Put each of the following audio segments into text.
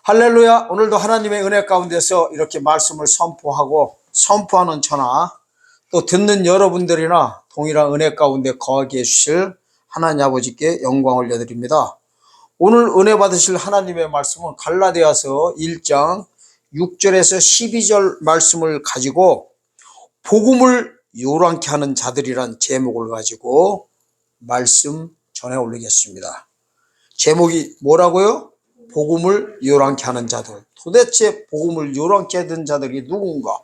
할렐루야. 오늘도 하나님의 은혜 가운데서 이렇게 말씀을 선포하고 선포하는 저나 또 듣는 여러분들이나 동일한 은혜 가운데 거하게 해주실 하나님 아버지께 영광을 올려드립니다. 오늘 은혜 받으실 하나님의 말씀은 갈라디아서 1장 6절에서 12절 말씀을 가지고 복음을 요란케 하는 자들이란 제목을 가지고 말씀 전해 올리겠습니다. 제목이 뭐라고요? 복음을 요란케 하는 자들. 도대체 복음을 요란케 하는 자들이 누군가?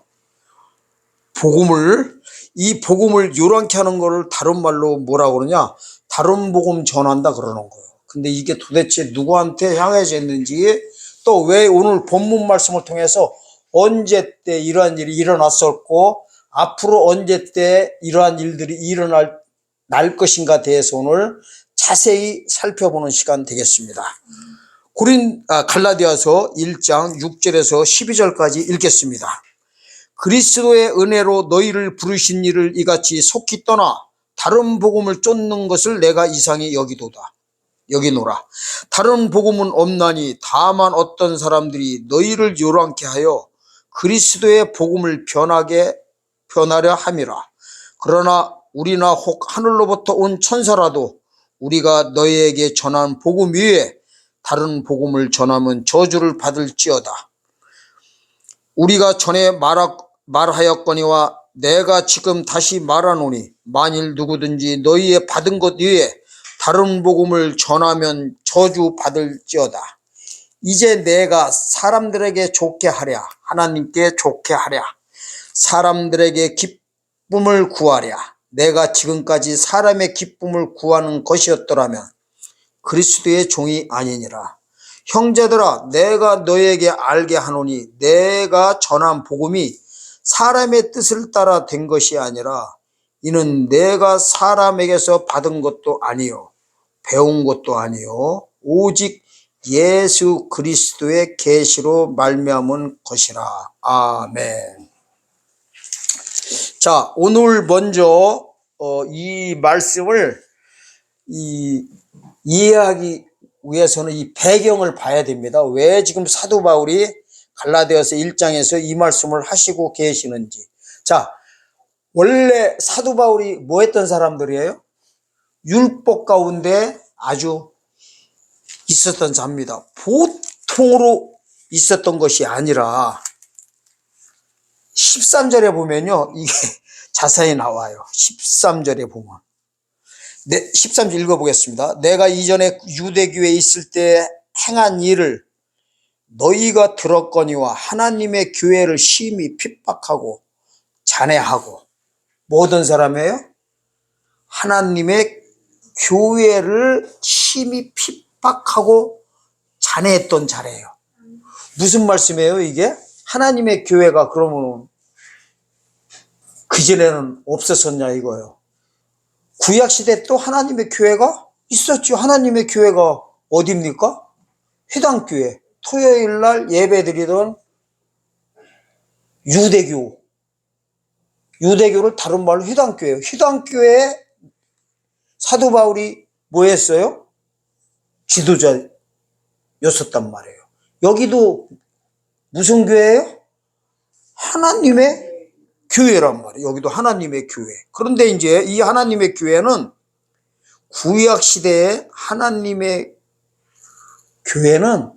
이 복음을 요란케 하는 거를 다른 말로 뭐라고 그러냐? 다른 복음 전한다 그러는 거예요. 근데 이게 도대체 누구한테 향해져 있는지, 또 왜 오늘 본문 말씀을 통해서 언제 때 이러한 일이 일어났었고 앞으로 언제 때 이러한 일들이 일어날 것인가 대해서 오늘 자세히 살펴보는 시간 되겠습니다. 갈라디아서 1장 6절에서 12절까지 읽겠습니다. 그리스도의 은혜로 너희를 부르신 이를 이같이 속히 떠나 다른 복음을 쫓는 것을 내가 이상히 여기노라. 다른 복음은 없나니 다만 어떤 사람들이 너희를 요란케 하여 그리스도의 복음을 변하려 함이라. 그러나 우리나 혹 하늘로부터 온 천사라도 우리가 너희에게 전한 복음 위에 다른 복음을 전하면 저주를 받을지어다. 우리가 전에 말하였거니와 내가 지금 다시 말하노니 만일 누구든지 너희의 받은 것 위에 다른 복음을 전하면 저주 받을지어다. 이제 내가 사람들에게 좋게 하랴, 하나님께 좋게 하랴, 사람들에게 기쁨을 구하랴. 내가 지금까지 사람의 기쁨을 구하는 것이었더라면 그리스도의 종이 아니니라. 형제들아, 내가 너에게 알게 하노니 내가 전한 복음이 사람의 뜻을 따라 된 것이 아니라 이는 내가 사람에게서 받은 것도 아니요 배운 것도 아니요 오직 예수 그리스도의 계시로 말미암은 것이라. 아멘. 자, 오늘 먼저 이 말씀을 이해하기 위해서는 이 배경을 봐야 됩니다. 왜 지금 사도 바울이 갈라디아서 1장에서 이 말씀을 하시고 계시는지. 자, 원래 사도 바울이 뭐 했던 사람들이에요? 율법 가운데 아주 있었던 자입니다. 보통으로 있었던 것이 아니라 13절에 보면요, 이게 자세히 나와요. 13절에 보면. 13절 읽어보겠습니다. 내가 이전에 유대교에 있을 때 행한 일을 너희가 들었거니와 하나님의 교회를 심히 핍박하고 잔해하고. 모든 사람이에요? 하나님의 교회를 심히 핍박하고 잔해했던 자래요. 무슨 말씀이에요 이게? 하나님의 교회가 그러면 그전에는 없었었냐 이거예요. 구약시대 또 하나님의 교회가 있었죠. 하나님의 교회가 어디입니까? 회당교회. 토요일날 예배드리던 유대교를 다른 말로 회당교회예요. 회당교회에 사도 바울이 뭐 했어요? 지도자였었단 말이에요. 여기도 무슨 교회예요? 하나님의 교회란 말이에요. 여기도 하나님의 교회. 그런데 이제 이 하나님의 교회는 구약시대에 하나님의 교회는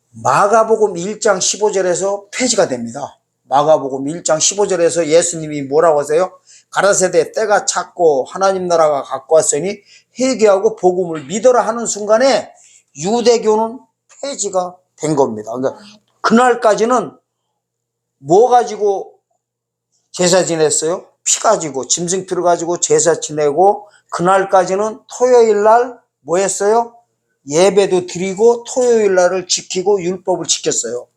마가복음 1장 15절에서 폐지가 됩니다. 마가복음 1장 15절에서 예수님이 뭐라고 하세요? 가라사대 때가 찼고 하나님 나라가 가까웠으니 회개하고 복음을 믿어라 하는 순간에 유대교는 폐지가 된 겁니다. 그러니까 그날까지는 뭐 가지고 제사 지냈어요? 피 가지고, 짐승피를 가지고 제사 지내고, 그날까지는 토요일날 뭐 했어요? 예배도 드리고 토요일 날을 지키고 율법을 지켰어요.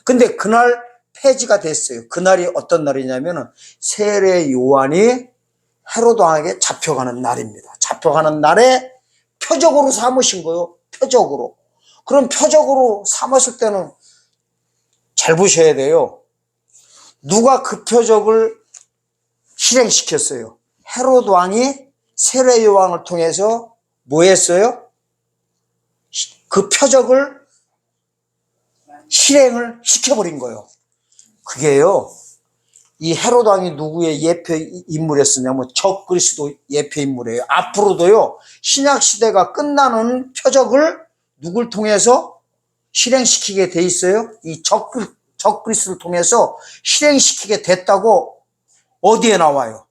근데 그날 폐지가 됐어요. 그날이 어떤 날이냐면은 세례 요한이 헤로드 왕에게 잡혀가는 날입니다. 잡혀가는 날에 표적으로 삼으신 거예요. 표적으로. 그럼 표적으로 삼았을 때는 잘 보셔야 돼요. 누가 그 표적을 실행시켰어요? 헤로드 왕이 세례 요한을 통해서 뭐 했어요? 그 표적을 실행을 시켜버린 거예요. 그게요, 이 헤롯 왕이 누구의 예표 인물이었었냐면 적그리스도 예표 인물이에요. 앞으로도요, 신약 시대가 끝나는 표적을 누굴 통해서 실행시키게 돼 있어요? 이 적그리스도를 통해서 실행시키게 됐다고 어디에 나와요?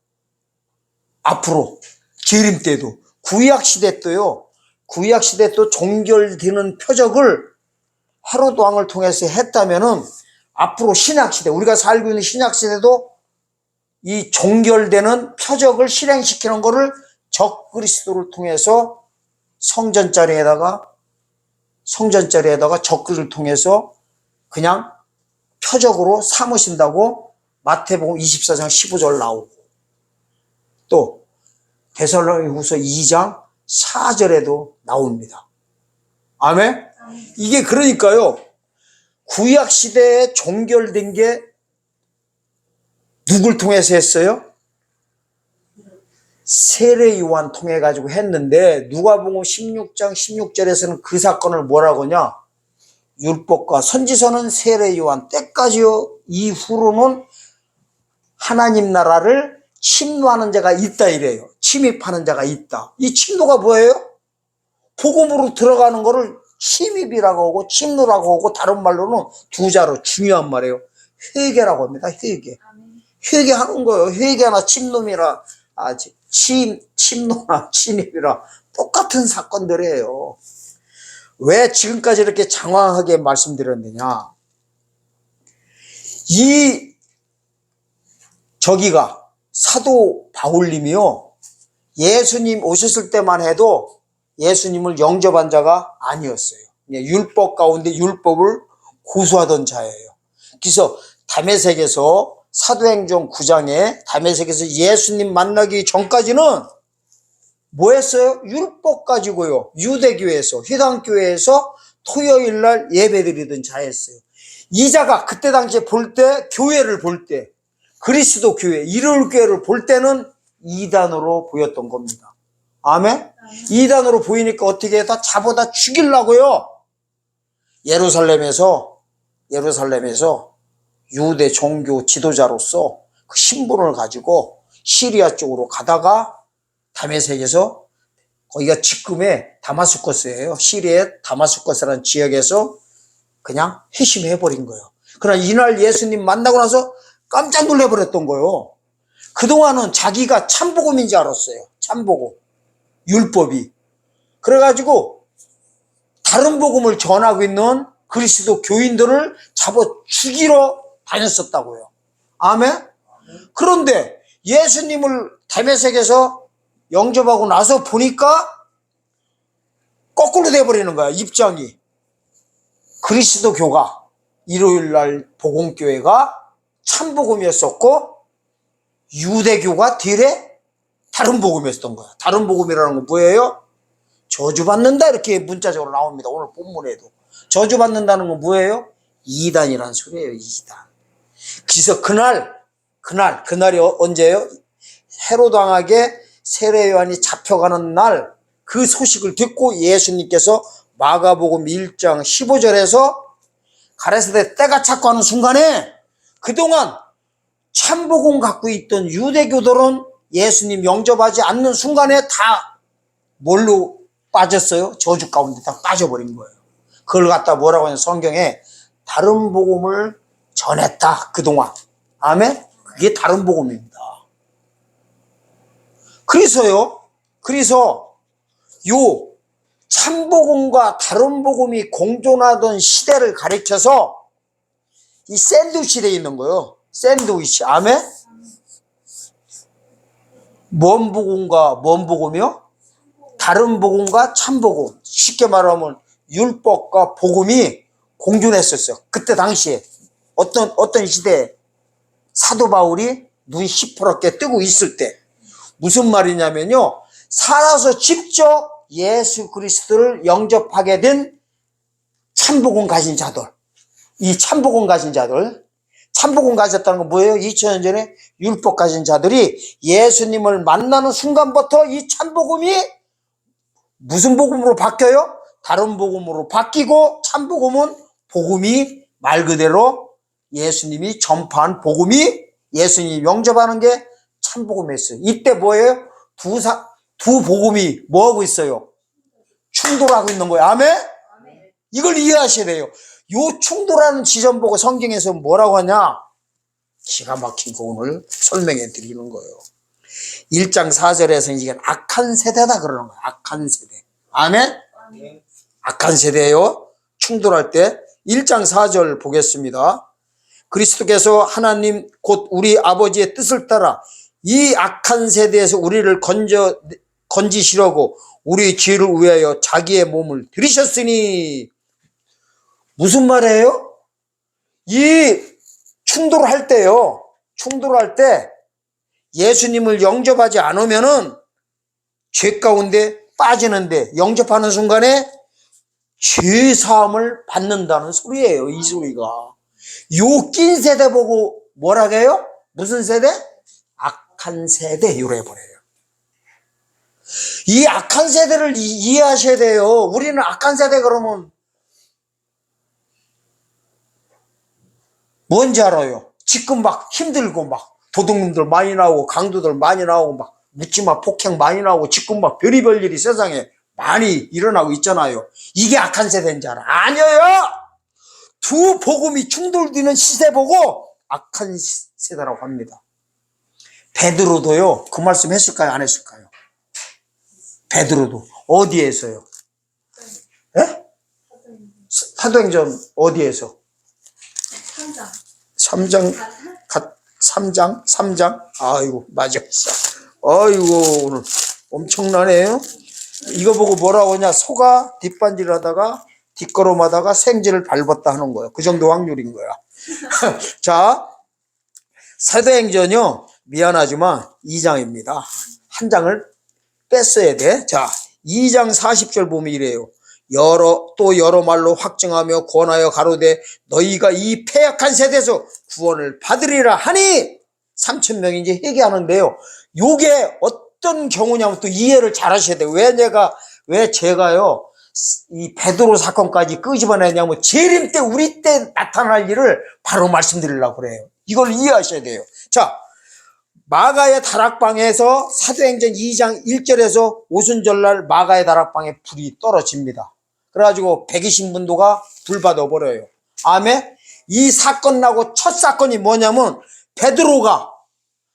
앞으로 재림 때도, 구약 시대 때요, 구약 시대 또 종결되는 표적을 헤롯 왕을 통해서 했다면은 앞으로 신약 시대, 우리가 살고 있는 신약 시대도 이 종결되는 표적을 실행시키는 거를 적그리스도를 통해서 성전자리에다가 적그리스도를 통해서 그냥 표적으로 삼으신다고 마태복음 24장 15절 나오고, 또 데살로니가후서 2장 4절에도 나옵니다. 아멘? 이게 그러니까요, 구약 시대에 종결된 게 누굴 통해서 했어요? 세례 요한 통해 가지고 했는데, 누가복음 16장 16절에서는 그 사건을 뭐라고 하냐? 율법과 선지서는 세례 요한 때까지요, 이후로는 하나님 나라를 침노하는 자가 있다 이래요. 침입하는 자가 있다. 이 침노가 뭐예요? 복음으로 들어가는 거를 침입이라고 하고 침노라고 하고, 다른 말로는 두 자로 중요한 말이에요. 회개라고 합니다. 회개하는 거예요. 회개나 침노나 침입이라 똑같은 사건들이에요. 왜 지금까지 이렇게 장황하게 말씀드렸느냐? 저기가 사도 바울님이요, 예수님 오셨을 때만 해도 예수님을 영접한 자가 아니었어요. 율법 가운데 율법을 고수하던 자예요. 그래서 다메섹에서, 사도행전 9장에 다메섹에서 예수님 만나기 전까지는 뭐 했어요? 율법 가지고요, 유대교회에서, 회당교회에서 토요일날 예배드리던 자였어요. 이 자가 그때 당시에 교회를 볼 때, 그리스도 교회, 일요일 교회를 볼 때는 이단으로 보였던 겁니다. 아멘? 이단으로 보이니까 어떻게 다 잡아다 죽이려고요. 예루살렘에서 유대 종교 지도자로서 그 신분을 가지고 시리아 쪽으로 가다가 다메섹에서, 거기가 지금의 다마스커스예요. 시리아의 다마스커스라는 지역에서 그냥 회심해버린 거예요. 그러나 이날 예수님 만나고 나서 깜짝 놀래버렸던 거예요. 그동안은 자기가 참복음인 줄 알았어요. 참복음, 율법이. 그래가지고 다른 복음을 전하고 있는 그리스도 교인들을 잡아 죽이러 다녔었다고요. 아멘? 그런데 예수님을 다메섹에서 영접하고 나서 보니까 거꾸로 돼버리는 거야, 입장이. 그리스도 교가, 일요일날 복음교회가 참복음이었었고, 유대교가 뒤에 다른 복음이었던 거야. 다른 복음이라는 건 뭐예요? 저주받는다, 이렇게 문자적으로 나옵니다. 오늘 본문에도. 저주받는다는 건 뭐예요? 이단이라는 소리예요, 이단. 그래서 그날이 언제예요? 헤롯 왕에게 세례 요한이 잡혀가는 날, 그 소식을 듣고 예수님께서 마가복음 1장 15절에서 가라사대 때가 찼고 하는 순간에, 그동안 참복음 갖고 있던 유대교들은 예수님 영접하지 않는 순간에 다 뭘로 빠졌어요? 저주 가운데 다 빠져버린 거예요. 그걸 갖다 뭐라고 하냐, 성경에 다른 복음을 전했다, 그동안. 아멘? 그게 다른 복음입니다. 그래서 요 참복음과 다른 복음이 공존하던 시대를 가리켜서 이 샌드위치 되어 있는 거예요. 샌드위치. 아멘? 뭔 복음과 뭔 복음이요? 다른 복음과 참복음. 쉽게 말하면 율법과 복음이 공존했었어요. 그때 당시에 어떤 시대에 사도 바울이 눈 시퍼렇게 뜨고 있을 때. 무슨 말이냐면요, 살아서 직접 예수 그리스도를 영접하게 된 참복음 가진 자들, 이 참복음 가진 자들, 참복음 가졌다는 건 뭐예요? 2000년 전에 율법 가진 자들이 예수님을 만나는 순간부터 이 참복음이 무슨 복음으로 바뀌어요? 다른 복음으로 바뀌고, 참복음은 복음이 말 그대로 예수님이 전파한 복음이 예수님이 영접하는 게 참복음이었어요. 이때 뭐예요? 두 복음이 뭐하고 있어요? 충돌하고 있는 거예요. 아멘? 이걸 이해하셔야 돼요. 요 충돌하는 지점 보고 성경에서 뭐라고 하냐? 기가 막힌 거 오늘 설명해 드리는 거예요. 1장 4절에서 이게 악한 세대다 그러는 거예요. 악한 세대. 아멘? 악한 세대예요. 충돌할 때 1장 4절 보겠습니다. 그리스도께서 하나님 곧 우리 아버지의 뜻을 따라 이 악한 세대에서 우리를 건지시려고 우리 죄를 위하여 자기의 몸을 들이셨으니 무슨 말이에요? 이 충돌할 때요. 충돌할 때 예수님을 영접하지 않으면은 죄 가운데 빠지는데 영접하는 순간에 죄 사함을 받는다는 소리예요. 이 소리가. 요 낀 세대 보고 뭐라고 해요? 무슨 세대? 악한 세대 이래 버려요. 이 악한 세대를 이해하셔야 돼요. 우리는 악한 세대 그러면 뭔지 알아요? 지금 막 힘들고 막 도둑놈들 많이 나오고 강도들 많이 나오고 막 묻지마 폭행 많이 나오고 지금 막 별의별 일이 세상에 많이 일어나고 있잖아요. 이게 악한 세대인 줄 알아? 아니에요. 두 복음이 충돌되는 시세 보고 악한 세대라고 합니다. 베드로도요 그 말씀 했을까요? 안 했을까요? 베드로도 어디에서요? 예? 사도행전 어디에서? 3장? 아이고, 맞아. 아이고, 오늘 엄청나네요. 이거 보고 뭐라고 하냐? 소가 뒷반질 하다가 뒷걸음하다가 생지를 밟았다 하는 거예요. 그 정도 확률인 거야. 자, 사도행전요, 미안하지만 2장입니다. 한 장을 뺐어야 돼. 자, 2장 40절 보면 이래요. 여러 말로 확증하며 권하여 가로되 너희가 이 패역한 세대에서 구원을 받으리라 하니 3,000명이 이제 회개하는데요. 요게 어떤 경우냐면 또 이해를 잘 하셔야 돼요. 왜 제가요 이 베드로 사건까지 끄집어내냐면 재림 때 우리 때 나타날 일을 바로 말씀드리려고 그래요. 이걸 이해하셔야 돼요. 자, 마가의 다락방에서 사도행전 2장 1절에서 오순절날 마가의 다락방에 불이 떨어집니다. 그래가지고 120문도가 불 받아버려요. 아멘? 이 사건 나고 첫 사건이 뭐냐면 베드로가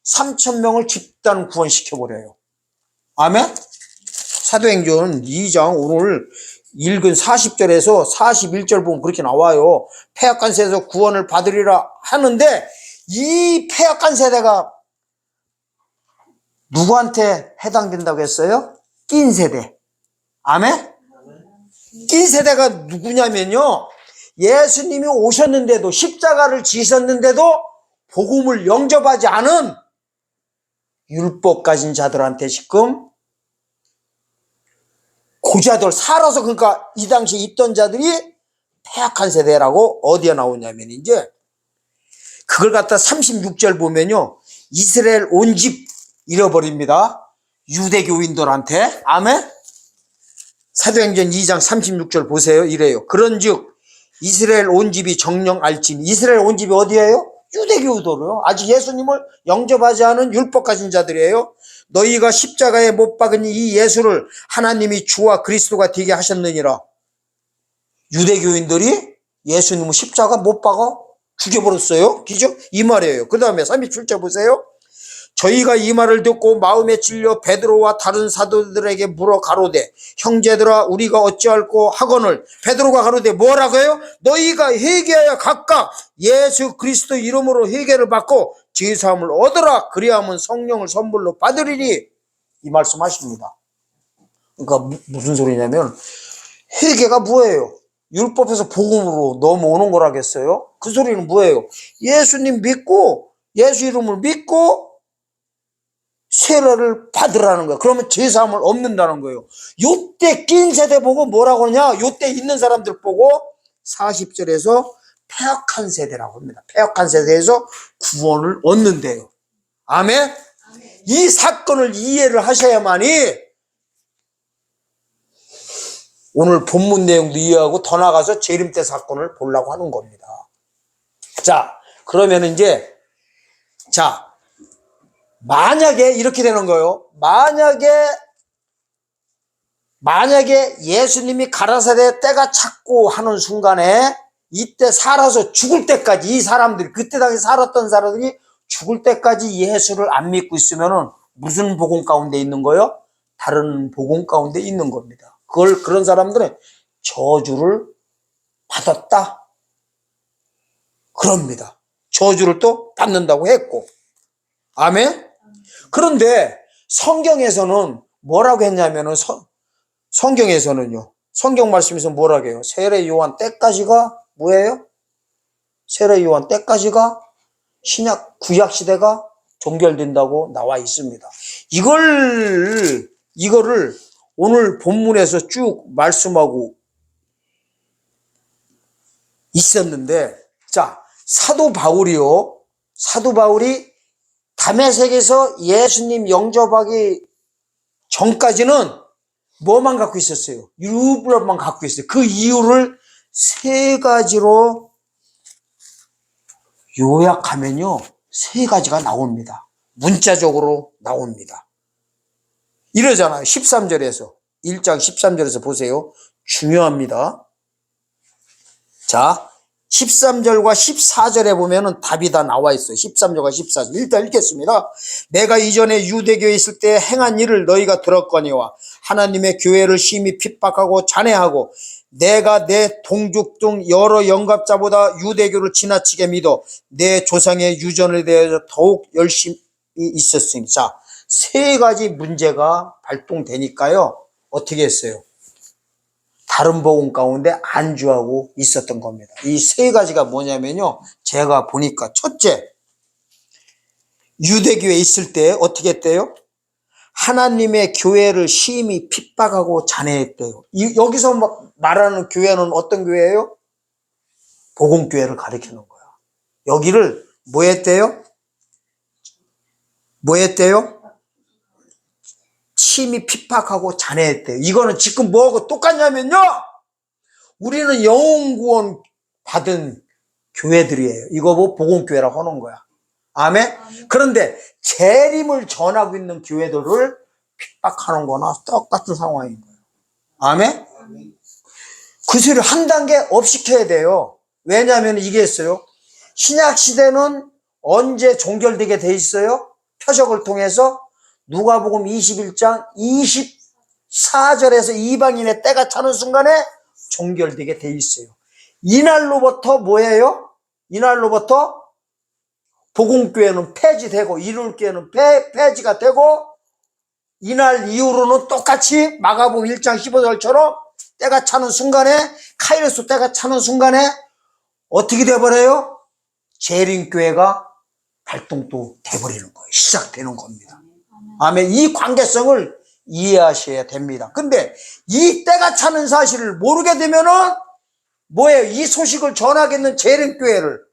3,000명을 집단 구원시켜버려요. 아멘? 사도행전 2장 오늘 읽은 40절에서 41절 보면 그렇게 나와요. 패역한 세대에서 구원을 받으리라 하는데 이 패역한 세대가 누구한테 해당된다고 했어요? 낀 세대. 아멘? 낀 세대가 누구냐면요. 예수님이 오셨는데도 십자가를 지셨는데도 복음을 영접하지 않은 율법 가진 자들한테 지금 고자들 살아서 그러니까 이 당시에 있던 자들이 패역한 세대라고 어디에 나오냐면 이제 그걸 갖다 36절 보면요. 이스라엘 온 집 잃어버립니다. 유대교인들한테. 아멘? 사도행전 2장 36절 보세요. 이래요. 그런즉 이스라엘 온 집이 정령 알지니 이스라엘 온 집이 어디예요? 유대교도로요. 아직 예수님을 영접하지 않은 율법 가진 자들이에요. 너희가 십자가에 못 박은 이 예수를 하나님이 주와 그리스도가 되게 하셨느니라. 유대교인들이 예수님을 십자가 못 박아 죽여버렸어요. 그죠? 이 말이에요. 그 다음에 37절 보세요. 저희가 이 말을 듣고 마음에 찔려 베드로와 다른 사도들에게 물어 가로되 형제들아 우리가 어찌할꼬 하거늘 베드로가 가로되 뭐라고 해요? 너희가 회개하여 각각 예수 그리스도 이름으로 회개를 받고 죄사함을 얻으라. 그리하면 성령을 선물로 받으리니 이 말씀하십니다. 그러니까 무슨 소리냐면 회개가 뭐예요? 율법에서 복음으로 넘어오는 거라겠어요? 그 소리는 뭐예요? 예수님 믿고 예수 이름을 믿고 세례를 받으라는 거예요. 그러면 죄사함을 얻는다는 거예요. 요때 낀 세대 보고 뭐라고 하냐? 요때 있는 사람들 보고 40절에서 패역한 세대라고 합니다. 패역한 세대에서 구원을 얻는데요. 아멘? 이 사건을 이해를 하셔야만이 오늘 본문 내용도 이해하고 더 나가서 재림 때 사건을 보려고 하는 겁니다. 자, 그러면 이제, 자, 만약에 이렇게 되는 거예요. 만약에 예수님이 가라사대 때가 찼고 하는 순간에 이때 살아서 죽을 때까지 이 사람들이, 그때 당시 살았던 사람들이 죽을 때까지 예수를 안 믿고 있으면은 무슨 복음 가운데 있는 거예요? 다른 복음 가운데 있는 겁니다. 그런 사람들은 저주를 받았다. 그럽니다. 저주를 또 받는다고 했고. 아멘? 그런데 성경에서는 뭐라고 했냐면은 성경에서는요. 성경 말씀에서 뭐라고 해요? 세례 요한 때까지가 뭐예요? 세례 요한 때까지가 구약 시대가 종결된다고 나와 있습니다. 이거를 오늘 본문에서 쭉 말씀하고 있었는데, 자, 사도 바울이 다메섹에서 예수님 영접하기 전까지는 뭐만 갖고 있었어요? 율법만 갖고 있어요. 그 이유를 세 가지로 요약하면요, 세 가지가 나옵니다. 문자적으로 나옵니다. 이러잖아요. 13절에서 1장 13절에서 보세요. 중요합니다. 자, 13절과 14절에 보면은 답이 다 나와 있어요. 13절과 14절. 일단 읽겠습니다. 내가 이전에 유대교에 있을 때 행한 일을 너희가 들었거니와 하나님의 교회를 심히 핍박하고 잔해하고 내가 내 동족 중 여러 영갑자보다 유대교를 지나치게 믿어 내 조상의 유전에 대해서 더욱 열심히 있었으니. 자, 세 가지 문제가 발동되니까요. 어떻게 했어요? 다른 복음 가운데 안주하고 있었던 겁니다. 이 세 가지가 뭐냐면요. 제가 보니까 첫째, 유대교에 있을 때 어떻게 했대요? 하나님의 교회를 심히 핍박하고 잔해했대요. 여기서 말하는 교회는 어떤 교회예요? 복음교회를 가리키는 거야. 여기를 뭐 했대요? 심히 핍박하고 잔해했대요. 이거는 지금 뭐하고 똑같냐면요. 우리는 영혼구원 받은 교회들이에요. 이거 뭐 복음교회라고 하는 거야. 아멘? 그런데 재림을 전하고 있는 교회들을 핍박하는 거나 똑같은 상황인 거예요. 아멘? 그 소리를 한 단계 업 시켜야 돼요. 왜냐하면 이게 있어요. 신약시대는 언제 종결되게 돼 있어요? 표적을 통해서 누가복음 21장 24절에서 이방인의 때가 차는 순간에 종결되게 돼 있어요. 이날로부터 뭐예요? 이날로부터 복음교회는 폐지되고 이룰교회는 폐지가 되고 이날 이후로는 똑같이 마가복음 1장 15절처럼 때가 차는 순간에 카이로스 때가 차는 순간에 어떻게 돼버려요? 재림교회가 발동도 돼버리는 거예요. 시작되는 겁니다. 아멘. 이 관계성을 이해하셔야 됩니다. 근데 이 때가 차는 사실을 모르게 되면은 뭐예요? 이 소식을 전하겠는 재림교회를,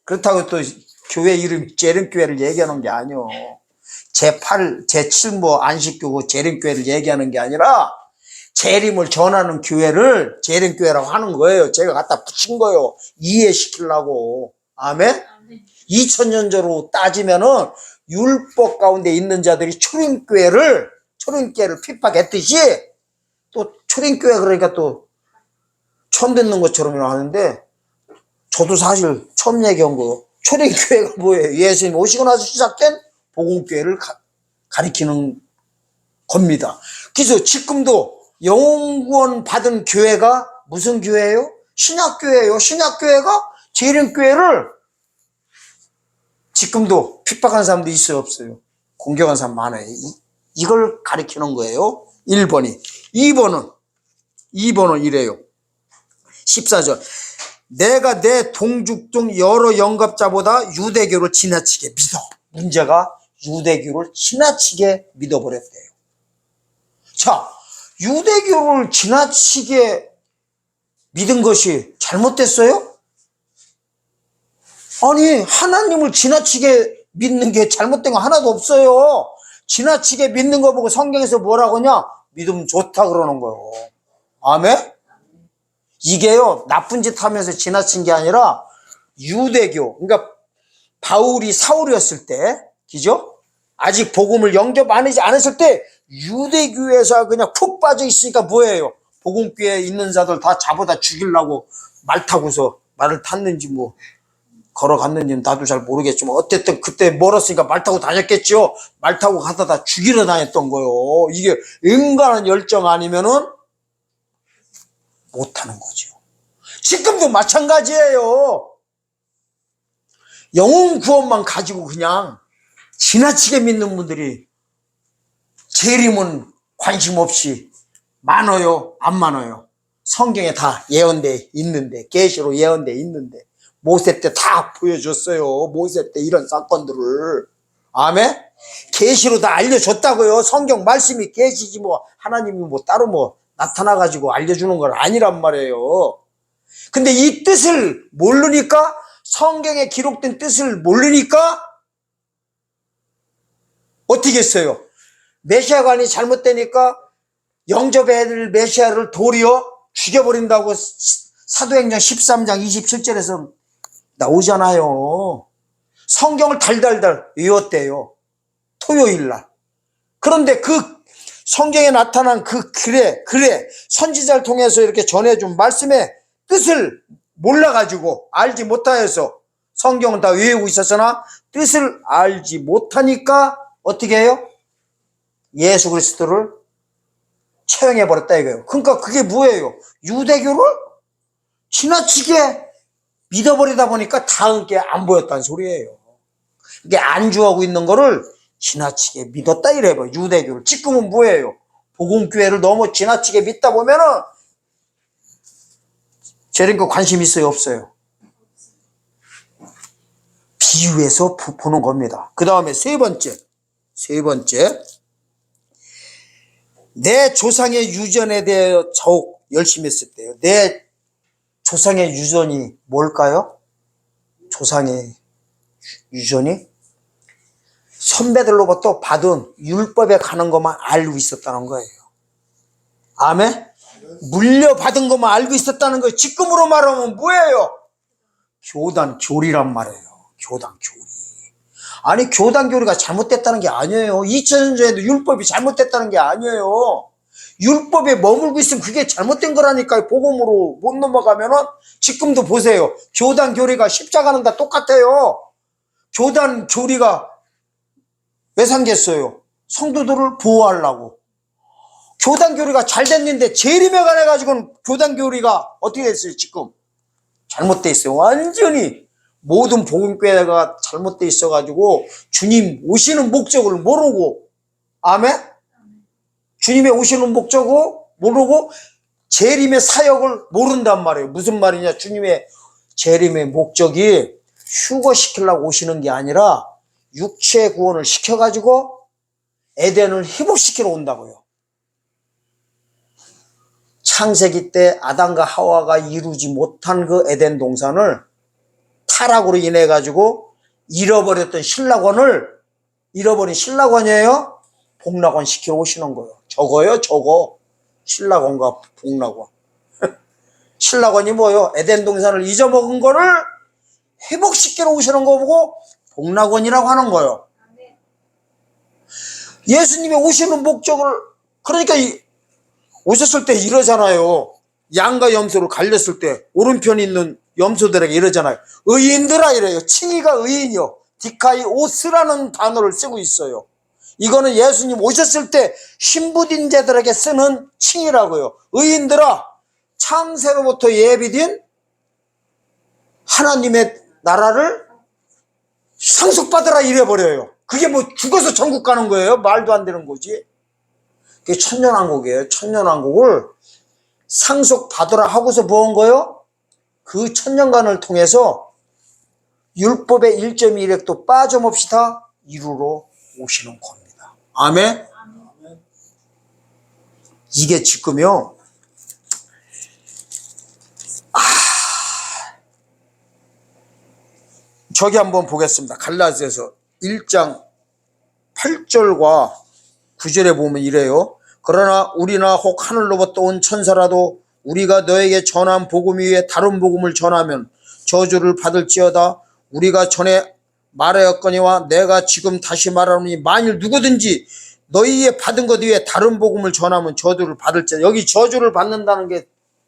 그렇다고 또 교회 이름 재림교회를 얘기하는 게 아니요. 제7모 안식교구 재림교회를 얘기하는 게 아니라 재림을 전하는 교회를 재림교회라고 하는 거예요. 제가 갖다 붙인 거예요. 이해시키려고. 아멘? 2000년 전으로 따지면은 율법 가운데 있는 자들이 초림교회를 핍박했듯이 또 초림교회 그러니까 또 처음 듣는 것처럼 하는데 저도 사실 처음 얘기한 거 초림교회가 뭐예요? 예수님 오시고 나서 시작된 복음교회를 가리키는 겁니다. 그래서 지금도 영혼구원 받은 교회가 무슨 교회예요? 신약교회예요. 신약교회가 재림교회를 지금도 핍박하는 사람도 있어요, 없어요? 공격하는 사람 많아요. 이걸 가리키는 거예요. 1번이. 2번은 이래요. 14절. 내가 내 동족 중 여러 영갑자보다 유대교를 지나치게 믿어. 문제가 유대교를 지나치게 믿어버렸대요. 자, 유대교를 지나치게 믿은 것이 잘못됐어요? 아니, 하나님을 지나치게 믿는 게 잘못된 거 하나도 없어요. 지나치게 믿는 거 보고 성경에서 뭐라고 하냐? 믿으면 좋다 그러는 거예요. 아멘? 이게요, 나쁜 짓 하면서 지나친 게 아니라 유대교, 그러니까 바울이 사울이었을 때, 그죠? 아직 복음을 영접 안 하지 않았을 때 유대교에서 그냥 푹 빠져 있으니까 뭐예요? 복음교회에 있는 자들 다 잡아다 죽이려고 말 타고서 말을 탔는지 뭐 걸어갔는지 나도 잘 모르겠지만 어쨌든 그때 멀었으니까 말 타고 다녔겠죠. 말 타고 가다 다 죽이러 다녔던 거요. 이게 인간의 열정 아니면은 못하는 거죠. 지금도 마찬가지예요. 영혼 구원만 가지고 그냥 지나치게 믿는 분들이 재림은 관심 없이 많아요, 안 많아요? 성경에 다 예언돼 있는데, 계시로 예언돼 있는데 모세 때 다 보여줬어요. 모세 때 이런 사건들을. 아멘? 계시로 다 알려줬다고요. 성경 말씀이 계시지 뭐 하나님이 뭐 따로 뭐 나타나가지고 알려주는 건 아니란 말이에요. 근데 이 뜻을 모르니까, 성경에 기록된 뜻을 모르니까 어떻게 했어요? 메시아관이 잘못되니까 영접해야 될 메시아를 도리어 죽여버린다고 사도행전 13장 27절에서 나오잖아요. 성경을 달달달 외웠대요. 토요일날. 그런데 그 성경에 나타난 그 글에 선지자를 통해서 이렇게 전해준 말씀의 뜻을 몰라가지고 알지 못하여서 성경은 다 외우고 있었으나 뜻을 알지 못하니까 어떻게 해요? 예수 그리스도를 처형해버렸다 이거예요. 그러니까 그게 뭐예요? 유대교를 지나치게 믿어버리다 보니까 다음 게 안 보였다는 소리예요. 이게 안주하고 있는 거를 지나치게 믿었다 이래요. 유대교를. 지금은 뭐예요? 복음교회를 너무 지나치게 믿다 보면은 저런 거 관심 있어요, 없어요? 비유해서 보는 겁니다. 그 다음에 세 번째. 내 조상의 유전에 대해 더욱 열심히 했을 때요. 내 조상의 유전이 뭘까요? 조상의 유전이 선배들로부터 받은 율법에 가는 것만 알고 있었다는 거예요. 아멘? 물려받은 것만 알고 있었다는 거예요. 지금으로 말하면 뭐예요? 교단 교리란 말이에요. 교단 교리. 아니 교단 교리가 잘못됐다는 게 아니에요. 2000년 전에도 율법이 잘못됐다는 게 아니에요. 율법에 머물고 있으면 그게 잘못된 거라니까요. 복음으로 못 넘어가면은. 지금도 보세요. 교단 교리가 십자가는 다 똑같아요. 교단 교리가 왜 생겼어요? 성도들을 보호하려고. 교단 교리가 잘 됐는데 재림에 관해 가지고는 교단 교리가 어떻게 됐어요? 지금 잘못돼 있어요. 완전히 모든 복음교회가 잘못돼 있어 가지고 주님 오시는 목적을 모르고, 아멘? 주님의 오시는 목적을 모르고 재림의 사역을 모른단 말이에요. 무슨 말이냐? 주님의 재림의 목적이 휴거시키려고 오시는 게 아니라 육체의 구원을 시켜가지고 에덴을 회복시키러 온다고요. 창세기 때 아담과 하와가 이루지 못한 그 에덴 동산을 타락으로 인해 가지고 잃어버린 신락원이에요. 복락원 시키러 오시는 거예요. 저거 신락원과 복락원. 신락원이 뭐예요? 에덴 동산을 잊어먹은 거를 회복시키러 오시는 거 보고 복락원이라고 하는 거예요. 예수님이 오시는 목적을, 그러니까 오셨을 때 이러잖아요. 양과 염소를 갈렸을 때 오른편에 있는 염소들에게 이러잖아요. 의인들아 이래요. 칭의가 의인이요. 디카이 오스라는 단어를 쓰고 있어요. 이거는 예수님 오셨을 때 신부인 자들에게 쓰는 칭의라고요. 의인들아, 창세로부터 예비된 하나님의 나라를 상속받으라 이래버려요. 그게 뭐 죽어서 천국 가는 거예요? 말도 안 되는 거지. 그게 천년왕국이에요. 천년왕국을 상속받으라 하고서 뭐 한 거예요? 그 천년간을 통해서 율법의 1.1획도 빠짐없이 다 이루러 오시는 겁니다. 아멘? 이게 지금요, 저기 한번 보겠습니다. 갈라디아서 1장 8절과 9절에 보면 이래요. 그러나 우리나 혹 하늘로부터 온 천사라도 우리가 너에게 전한 복음 위에 다른 복음을 전하면 저주를 받을지어다. 우리가 전에 말하였거니와 내가 지금 다시 말하노니 만일 누구든지 너희의 받은 것 외에 다른 복음을 전하면 저주를 받을지어다. 여기 저주를 받는다는 게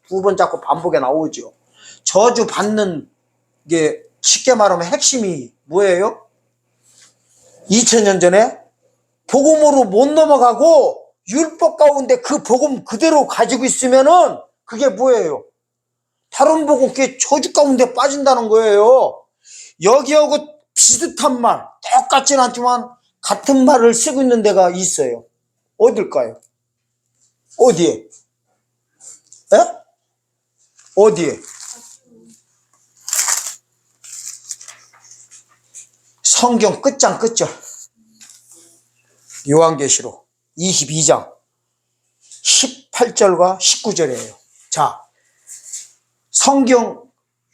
두 번 자꾸 반복에 나오죠. 저주 받는 게 쉽게 말하면 핵심이 뭐예요? 2000년 전에 복음으로 못 넘어가고 율법 가운데 그 복음 그대로 가지고 있으면은 그게 뭐예요? 다른 복음, 그게 저주 가운데 빠진다는 거예요. 여기하고 비슷한 말, 똑같진 않지만 같은 말을 쓰고 있는 데가 있어요. 어딜까요? 어디에? 에? 어디에? 성경 끝장 끝절. 요한계시록 22장 18절과 19절이에요. 자, 성경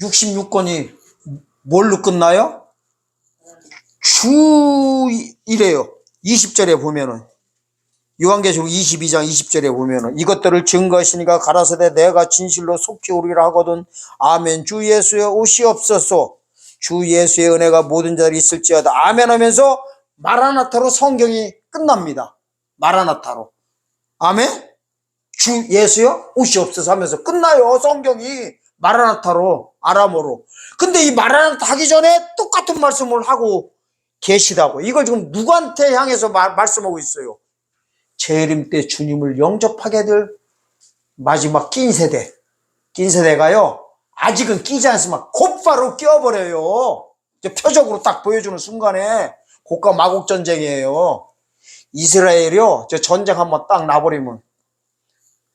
66권이 뭘로 끝나요? 주이래요. 20절에 보면은, 요한계시록 22장 20절에 보면은, 이것들을 증거하시니까 가라사대 내가 진실로 속히 오리라 하거든. 아멘. 주 예수의 오시옵소서. 주 예수의 은혜가 모든 자들이 있을지어다. 아멘 하면서 마라나타로 성경이 끝납니다. 마라나타로. 아멘. 주 예수여 오시옵소서 하면서 끝나요. 성경이 마라나타로, 아람어로. 근데 이 마라나타 하기 전에 똑같은 말씀을 하고 계시다고. 이걸 지금 누구한테 향해서 말씀하고 있어요? 재림 때 주님을 영접하게 될 마지막 낀 세대. 낀 세대가요, 아직은 끼지 않으면 곧바로 끼어버려요. 표적으로 딱 보여주는 순간에 고가 마국 전쟁이에요. 이스라엘이요, 저 전쟁 한번 딱 나버리면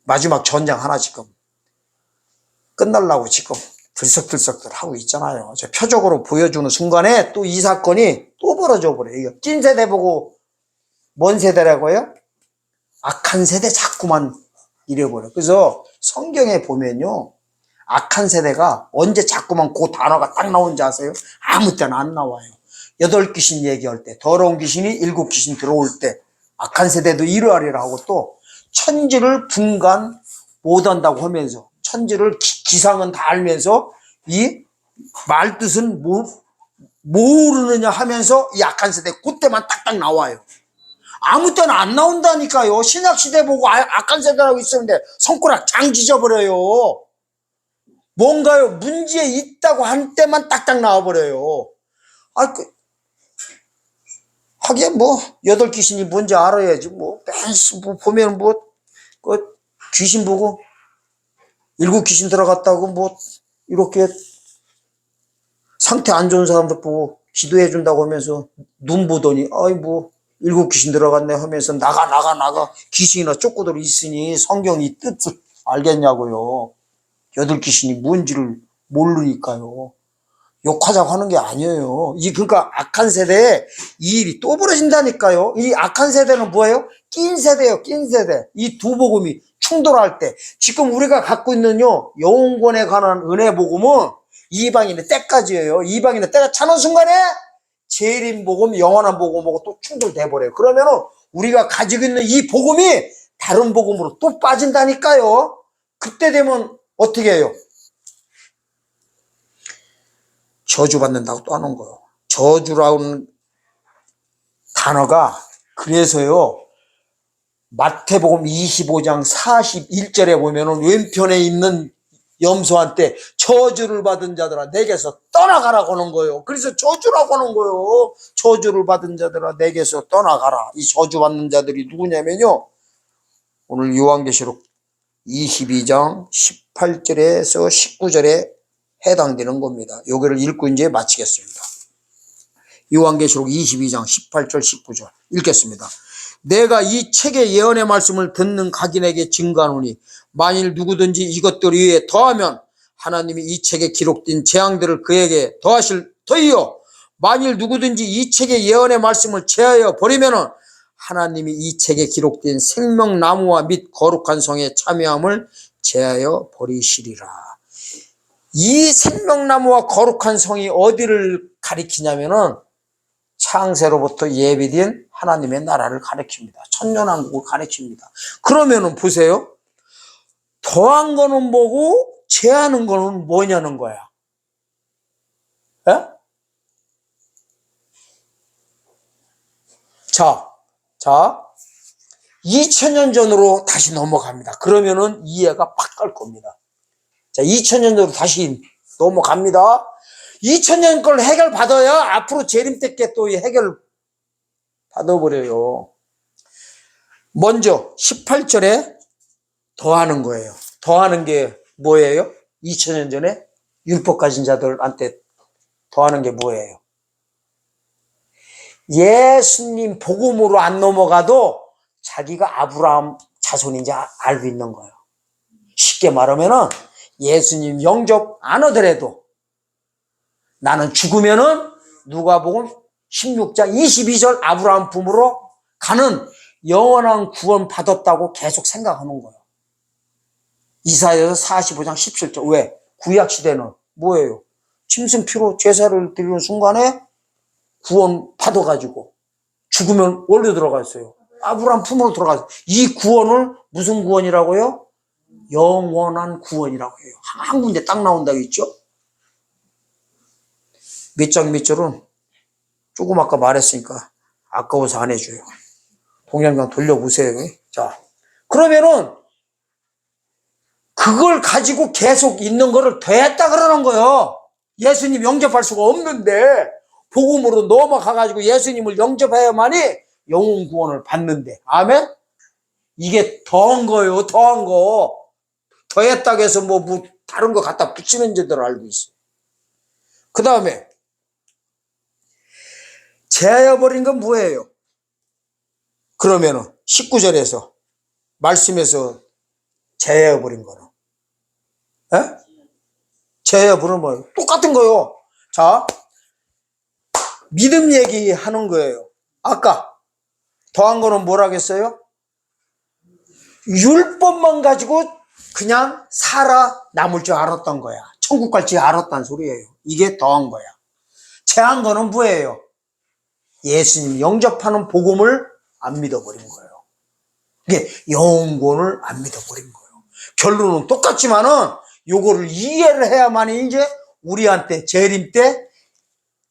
마지막 전쟁 하나 지금 끝날라고 지금 들썩들썩들 하고 있잖아요. 저 표적으로 보여주는 순간에 또 이 사건이 또 벌어져 버려요. 찐 세대 보고 뭔 세대라고요? 악한 세대 자꾸만 이래버려. 그래서 성경에 보면요, 악한 세대가 언제 자꾸만 그 단어가 딱 나오는지 아세요? 아무 때나 안 나와요. 8귀신 얘기할 때, 더러운 귀신이 7귀신 들어올 때 악한 세대도 이러하리라 하고, 또 천지를 분간 못한다고 하면서, 천지를 기상은 다 알면서 이 말뜻은 모르느냐 하면서 이 악한 세대 그때만 딱딱 나와요. 아무 때나 안 나온다니까요. 신약시대 보고 악한 세대라고 있었는데 손가락 장 찢어버려요. 뭔가요? 문제 있다고 한 때만 딱딱 나와버려요. 하긴 8귀신이 뭔지 알아야지. 보면 귀신 보고 7귀신 들어갔다고 이렇게 상태 안 좋은 사람들 보고 기도해 준다고 하면서 눈 보더니 7귀신 들어갔네 하면서 나가 귀신이나 쫓고들 있으니 성경이 뜻을 알겠냐고요. 8귀신이 뭔지를 모르니까요. 욕하자고 하는 게 아니에요. 그러니까 악한 세대에 이 일이 또 벌어진다니까요. 이 악한 세대는 뭐예요? 낀 세대예요. 낀 세대. 이 두 복음이 충돌할 때, 지금 우리가 갖고 있는요, 영혼권에 관한 은혜 복음은 이방인의 때까지예요. 이방인의 때가 차는 순간에 재림 복음, 영원한 복음하고 또 충돌돼 버려요. 그러면은 우리가 가지고 있는 이 복음이 다른 복음으로 또 빠진다니까요. 그때 되면 어떻게 해요? 저주받는다고 또 하는 거예요. 저주라는 단어가, 그래서요, 마태복음 25장 41절에 보면은 왼편에 있는 염소한테 저주를 받은 자들아 내게서 떠나가라고 하는 거예요. 그래서 저주라고 하는 거예요. 저주를 받은 자들아 내게서 떠나가라. 이 저주받는 자들이 누구냐면요, 오늘 요한계시록 22장 18절에서 19절에 해당되는 겁니다. 여기를 읽고 이제 마치겠습니다. 요한계시록 22장 18절 19절 읽겠습니다. 내가 이 책의 예언의 말씀을 듣는 각인에게 증거하노니 만일 누구든지 이것들 위에 더하면 하나님이 이 책에 기록된 재앙들을 그에게 더하실 터이요, 만일 누구든지 이 책의 예언의 말씀을 제하여 버리면은 하나님이 이 책에 기록된 생명나무와 및 거룩한 성에 참여함을 제하여 버리시리라. 이 생명나무와 거룩한 성이 어디를 가리키냐면은 창세로부터 예비된 하나님의 나라를 가리킵니다. 천년왕국을 가리킵니다. 그러면은 보세요. 더한 거는 뭐고 제하는 거는 뭐냐는 거야. 예? 자, 2000년 전으로 다시 넘어갑니다. 그러면은 이해가 팍 갈 겁니다. 자, 2000년 전으로 다시 넘어갑니다. 2000년 걸 해결 받아야 앞으로 재림 때께 또 해결 받아버려요. 먼저 18절에 더하는 거예요. 더하는 게 뭐예요? 2000년 전에 율법 가진 자들한테 더하는 게 뭐예요? 예수님 복음으로 안 넘어가도 자기가 아브라함 자손인지 알고 있는 거예요. 쉽게 말하면은 예수님 영접 안 하더라도 나는 죽으면은 누가복음 16장 22절 아브라함 품으로 가는 영원한 구원 받았다고 계속 생각하는 거예요. 이사야서 45장 17절. 왜? 구약 시대는 뭐예요? 짐승 피로 제사를 드리는 순간에 구원 받아가지고 죽으면 원래 들어가 있어요. 아브라함 품으로 들어가서 이 구원을 무슨 구원이라고요? 영원한 구원이라고 해요. 한 군데 딱 나온다고 했죠? 몇 장 몇 절은 조금 아까 말했으니까 아까워서 안 해줘요. 동영상 돌려보세요. 자, 그러면은 그걸 가지고 계속 있는 거를 더했다 그러는 거예요. 예수님 영접할 수가 없는데 복음으로 넘어가가지고 예수님을 영접해야만이 영혼 구원을 받는데. 아멘? 이게 더한 거예요. 더한 거. 더했다고 해서 뭐 다른 거 갖다 붙이는 제들 알고 있어요. 그 다음에 제하여버린 건 뭐예요? 그러면은 19절에서 말씀에서 제하여버린 거는 에? 제하여버린 뭐예요? 똑같은 거예요. 자, 믿음 얘기하는 거예요. 아까 더한 거는 뭐라겠어요? 율법만 가지고 그냥 살아남을 줄 알았던 거야. 천국 갈 줄 알았다는 소리예요. 이게 더한 거야. 제한 거는 뭐예요? 예수님 영접하는 복음을 안 믿어버린 거예요. 이게 영혼구원을 안 믿어버린 거예요. 결론은 똑같지만은 요거를 이해를 해야만 이제 우리한테 재림 때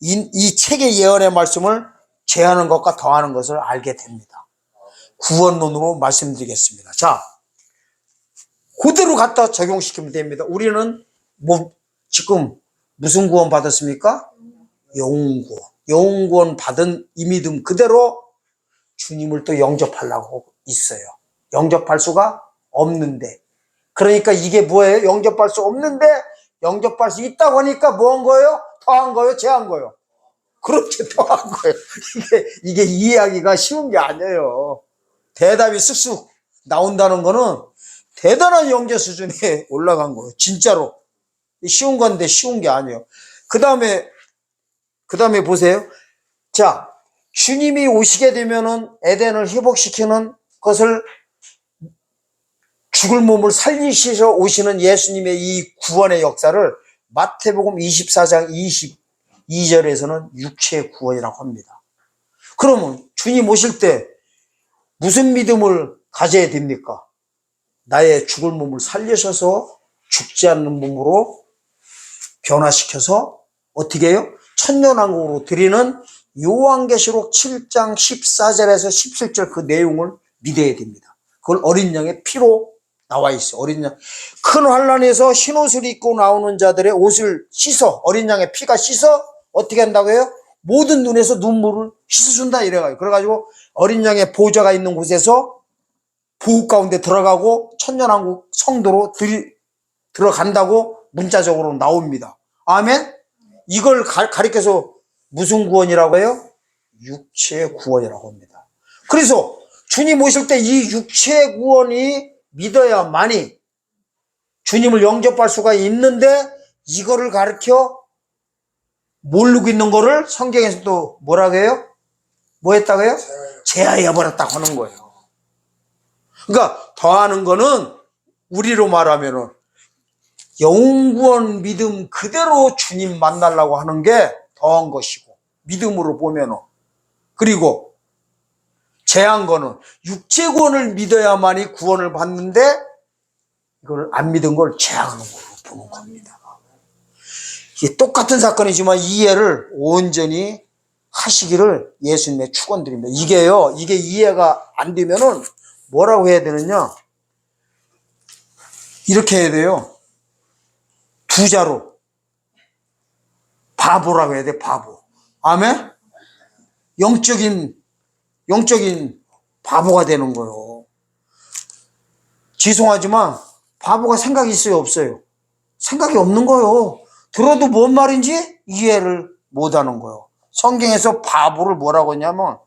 이 책의 예언의 말씀을 제하는 것과 더하는 것을 알게 됩니다. 구원론으로 말씀드리겠습니다. 자, 그대로 갖다 적용시키면 됩니다. 우리는 지금 무슨 구원 받았습니까? 영혼구원. 영혼구원 받은 이 믿음 그대로 주님을 또 영접하려고 있어요. 영접할 수가 없는데. 그러니까 이게 뭐예요? 영접할 수 없는데 영접할 수 있다고 하니까 뭐 한 거예요? 더한 거예요? 제한 거예요? 그렇게 더한 거예요. 이게 이해하기가 쉬운 게 아니에요. 대답이 쑥쑥 나온다는 거는 대단한 영재 수준에 올라간 거예요. 진짜로. 쉬운 건데 쉬운 게 아니에요. 그 다음에 보세요. 자, 주님이 오시게 되면은 에덴을 회복시키는 것을 죽을 몸을 살리셔 오시는 예수님의 이 구원의 역사를 마태복음 24장 22절에서는 육체의 구원이라고 합니다. 그러면 주님 오실 때 무슨 믿음을 가져야 됩니까? 나의 죽을 몸을 살리셔서 죽지 않는 몸으로 변화시켜서 어떻게 해요? 천년왕국으로 드리는 요한계시록 7장 14절에서 17절 그 내용을 믿어야 됩니다. 그걸 어린 양의 피로 나와 있어요. 어린 양. 큰 환란에서 흰 옷을 입고 나오는 자들의 옷을 씻어, 어린 양의 피가 씻어 어떻게 한다고요? 모든 눈에서 눈물을 씻어준다 이래가지고. 그래가지고 어린 양의 보좌가 있는 곳에서 보호 가운데 들어가고 천년왕국 성도로 들어간다고 문자적으로 나옵니다. 아멘? 이걸 가리켜서 무슨 구원이라고 해요? 육체의 구원이라고 합니다. 그래서 주님 오실 때 이 육체의 구원이 믿어야만이 주님을 영접할 수가 있는데 이거를 가르쳐 모르고 있는 거를 성경에서 또 뭐라고 해요? 뭐 했다고 해요? 제하여버렸다고 하는 거예요. 그러니까 더하는 거는 우리로 말하면은 영구원 믿음 그대로 주님 만나려고 하는 게 더한 것이고, 믿음으로 보면은. 그리고 제한 거는 육체 구원을 믿어야만이 구원을 받는데 이걸 안 믿은 걸 제하는 걸로 보는 겁니다. 이게 똑같은 사건이지만 이해를 온전히 하시기를 예수님의 축원드립니다. 이게 이해가 안 되면은 뭐라고 해야 되느냐? 이렇게 해야 돼요. 두 자로 바보라고 해야 돼. 바보. 아멘? 영적인 바보가 되는 거예요. 죄송하지만 바보가 생각이 있어요, 없어요? 생각이 없는 거예요. 들어도 뭔 말인지 이해를 못하는 거예요. 성경에서 바보를 뭐라고 했냐면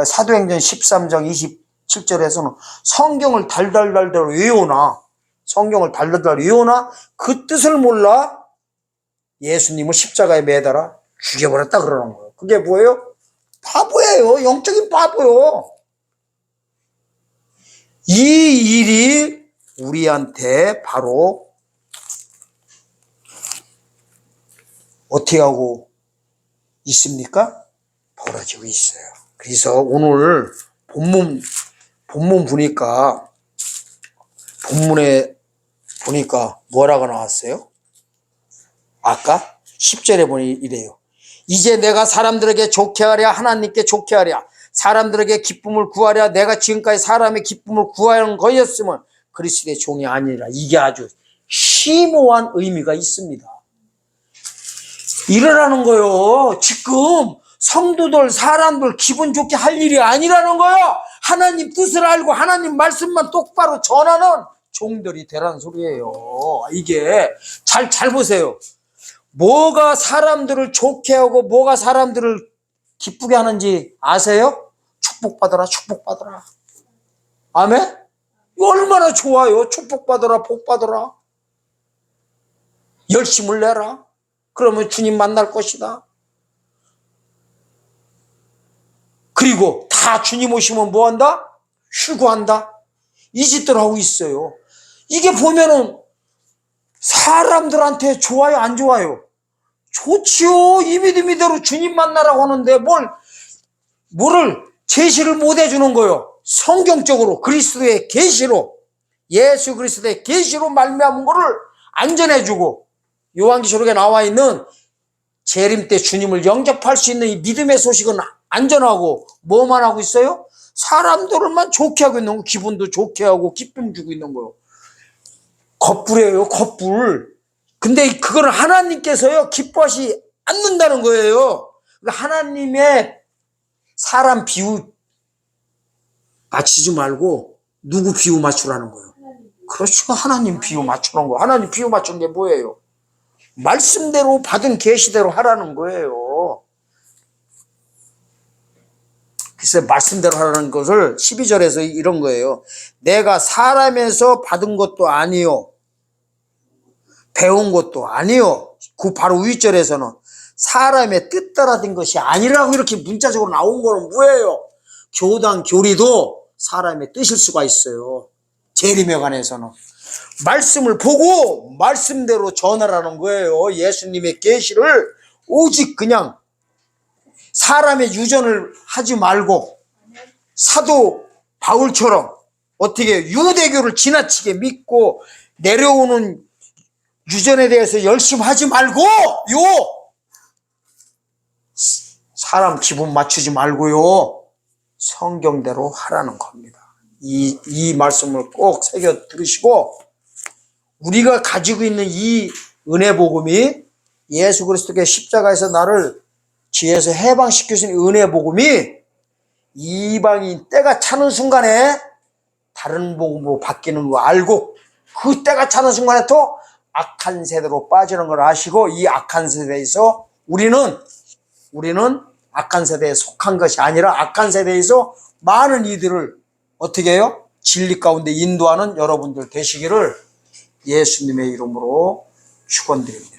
사도행전 13장 27절에서는 성경을 달달달달 외우나 그 뜻을 몰라 예수님을 십자가에 매달아 죽여버렸다 그러는 거예요. 그게 뭐예요? 바보예요. 영적인 바보요. 이 일이 우리한테 바로 어떻게 하고 있습니까? 벌어지고 있어요. 그래서 오늘 본문 보니까 본문에 보니까 뭐라고 나왔어요? 아까 10절에 보니 이래요. 이제 내가 사람들에게 좋게 하랴 하나님께 좋게 하랴 사람들에게 기쁨을 구하랴 내가 지금까지 사람의 기쁨을 구하는 거였으면 그리스도의 종이 아니라. 이게 아주 심오한 의미가 있습니다. 이러라는 거요. 지금 성도들 사람들 기분 좋게 할 일이 아니라는 거요. 하나님 뜻을 알고 하나님 말씀만 똑바로 전하는 종들이 되라는 소리예요. 이게 잘 보세요. 뭐가 사람들을 좋게 하고 뭐가 사람들을 기쁘게 하는지 아세요? 축복받아라, 축복받아라. 아멘? 얼마나 좋아요. 축복받아라, 복받아라. 열심을 내라. 그러면 주님 만날 것이다. 그리고 다 주님 오시면 뭐한다? 휴거한다. 이 짓들 하고 있어요. 이게 보면은 사람들한테 좋아요, 안 좋아요? 좋지요. 이 믿음이대로 주님 만나라고 하는데 뭐를 제시를 못 해주는 거예요. 성경적으로 그리스도의 계시로 예수 그리스도의 계시로 말미암은 거를 안 전해주고 요한계시록에 나와 있는 재림 때 주님을 영접할 수 있는 이 믿음의 소식은 안 전하고 뭐만 하고 있어요? 사람들만 좋게 하고 있는 거, 기분도 좋게 하고 기쁨 주고 있는 거예요. 겉불이에요, 겉불. 근데 그거는 하나님께서요 기뻐하지 않는다는 거예요. 하나님의 사람 비유 맞추지 말고 누구 비유 맞추라는 거예요. 그렇죠. 하나님 비유 맞추는 거. 하나님 비유 맞춘 게 뭐예요? 말씀대로 받은 계시대로 하라는 거예요. 그래서 말씀대로 하라는 것을 12절에서 이런 거예요. 내가 사람에서 받은 것도 아니요 배운 것도 아니요. 그 바로 윗절에서는 사람의 뜻 따라 된 것이 아니라고 이렇게 문자적으로 나온 거는 뭐예요? 교단 교리도 사람의 뜻일 수가 있어요. 재림에 관해서는 말씀을 보고 말씀대로 전하라는 거예요. 예수님의 계시를 오직 그냥 사람의 유전을 하지 말고 사도 바울처럼 어떻게 유대교를 지나치게 믿고 내려오는 유전에 대해서 열심히 하지 말고 사람 기분 맞추지 말고요 성경대로 하라는 겁니다. 이 말씀을 꼭 새겨 들으시고 우리가 가지고 있는 이 은혜 복음이 예수 그리스도의 십자가에서 나를 죄에서 해방시켜 주신 은혜 복음이 이방인 때가 차는 순간에 다른 복음으로 바뀌는 거 알고 그 때가 차는 순간에 또 악한 세대로 빠지는 걸 아시고 이 악한 세대에서 우리는 악한 세대에 속한 것이 아니라 악한 세대에서 많은 이들을 어떻게 해요? 진리 가운데 인도하는 여러분들 되시기를 예수님의 이름으로 축원드립니다.